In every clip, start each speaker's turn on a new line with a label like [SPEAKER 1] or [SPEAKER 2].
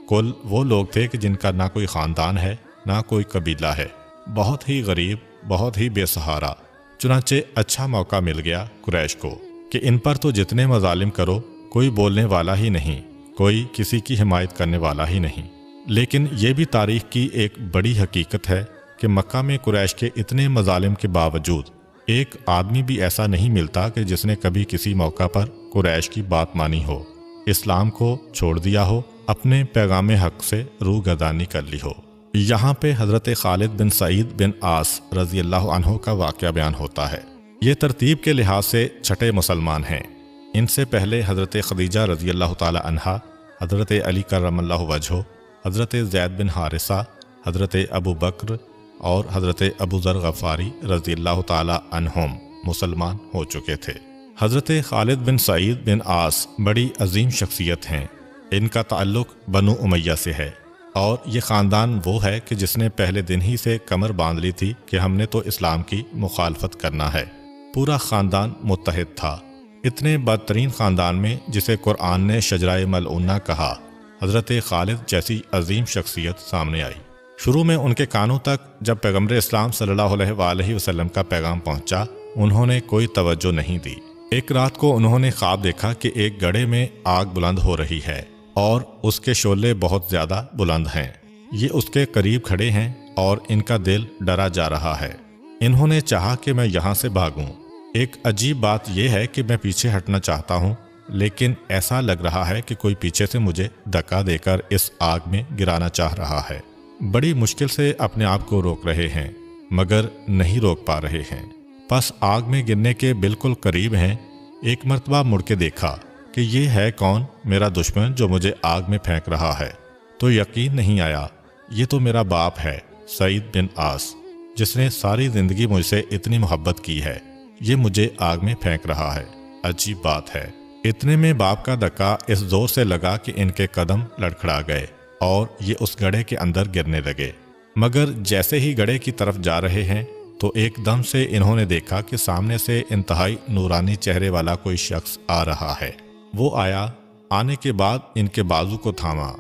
[SPEAKER 1] کل وہ لوگ تھے کہ جن کا نہ کوئی خاندان ہے نہ کوئی قبیلہ ہے، بہت ہی غریب، بہت ہی بے سہارا۔ چنانچہ اچھا موقع مل گیا قریش کو کہ ان پر تو جتنے مظالم کرو کوئی بولنے والا ہی نہیں، کوئی کسی کی حمایت کرنے والا ہی نہیں۔ لیکن یہ بھی تاریخ کی ایک بڑی حقیقت ہے کہ مکہ میں قریش کے اتنے مظالم کے باوجود ایک آدمی بھی ایسا نہیں ملتا کہ جس نے کبھی کسی موقع پر قریش کی بات مانی ہو، اسلام کو چھوڑ دیا ہو، اپنے پیغام حق سے روگردانی کر لی ہو۔ یہاں پہ حضرت خالد بن سعید بن عاص رضی اللہ عنہ کا واقعہ بیان ہوتا ہے۔ یہ ترتیب کے لحاظ سے چھٹے مسلمان ہیں۔ ان سے پہلے حضرت خدیجہ رضی اللہ تعالی عنہا، حضرت علی کرم اللہ وجہہ، حضرت زید بن حارثہ، حضرت ابو بکر اور حضرت ابو ذر غفاری رضی اللہ تعالی عنہم مسلمان ہو چکے تھے۔ حضرت خالد بن سعید بن عاص بڑی عظیم شخصیت ہیں۔ ان کا تعلق بنو امیہ سے ہے، اور یہ خاندان وہ ہے کہ جس نے پہلے دن ہی سے کمر باندھ لی تھی کہ ہم نے تو اسلام کی مخالفت کرنا ہے۔ پورا خاندان متحد تھا۔ اتنے بدترین خاندان میں جسے قرآن نے شجرہ ملعونہ کہا، حضرت خالد جیسی عظیم شخصیت سامنے آئی۔ شروع میں ان کے کانوں تک جب پیغمبر اسلام صلی اللہ علیہ وآلہ وسلم کا پیغام پہنچا، انہوں نے کوئی توجہ نہیں دی۔ ایک رات کو انہوں نے خواب دیکھا کہ ایک گڑھے میں آگ بلند ہو رہی ہے اور اس کے شعلے بہت زیادہ بلند ہیں۔ یہ اس کے قریب کھڑے ہیں اور ان کا دل ڈرا جا رہا ہے۔ انہوں نے چاہا کہ میں یہاں سے بھاگوں۔ ایک عجیب بات یہ ہے کہ میں پیچھے ہٹنا چاہتا ہوں، لیکن ایسا لگ رہا ہے کہ کوئی پیچھے سے مجھے دھکا دے کر اس آگ میں گرانا چاہ رہا ہے۔ بڑی مشکل سے اپنے آپ کو روک رہے ہیں، مگر نہیں روک پا رہے ہیں۔ پس آگ میں گرنے کے بالکل قریب ہیں۔ ایک مرتبہ مڑ کے دیکھا کہ یہ ہے کون، میرا دشمن جو مجھے آگ میں پھینک رہا ہے، تو یقین نہیں آیا یہ تو میرا باپ ہے، سعید بن عاص، جس نے ساری زندگی مجھ سے اتنی محبت کی ہے، یہ مجھے آگ میں پھینک رہا ہے۔ عجیب بات ہے۔ اتنے میں باپ کا دھکا اس زور سے لگا کہ ان کے قدم لڑکھڑا گئے اور یہ اس گڑھے کے اندر گرنے لگے۔ مگر جیسے ہی گڑھے کی طرف جا رہے ہیں تو ایک دم سے انہوں نے دیکھا کہ سامنے سے انتہائی نورانی چہرے والا کوئی شخص آ رہا ہے۔ وہ آیا، آنے کے بعد ان کے بازو کو تھاما،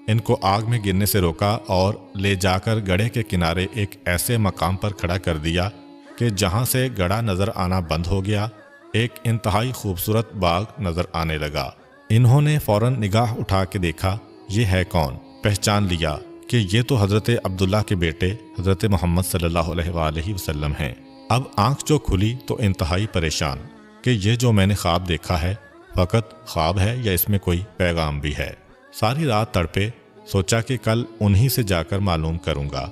[SPEAKER 1] ان کو آگ میں گرنے سے روکا اور لے جا کر گڑھے کے کنارے ایک ایسے مقام پر کھڑا کر دیا کہ جہاں سے گڑھا نظر آنا بند ہو گیا، ایک انتہائی خوبصورت باغ نظر آنے لگا۔ انہوں نے فوراً نگاہ اٹھا کے دیکھا یہ ہے کون، پہچان لیا کہ یہ تو حضرت عبداللہ کے بیٹے حضرت محمد صلی اللہ علیہ وآلہ وسلم ہیں۔ اب آنکھ جو کھلی تو انتہائی پریشان کہ یہ جو میں نے خواب دیکھا ہے فقط خواب ہے یا اس میں کوئی پیغام بھی ہے۔ ساری رات تڑپے، سوچا کہ کل انہی سے جا کر معلوم کروں گا۔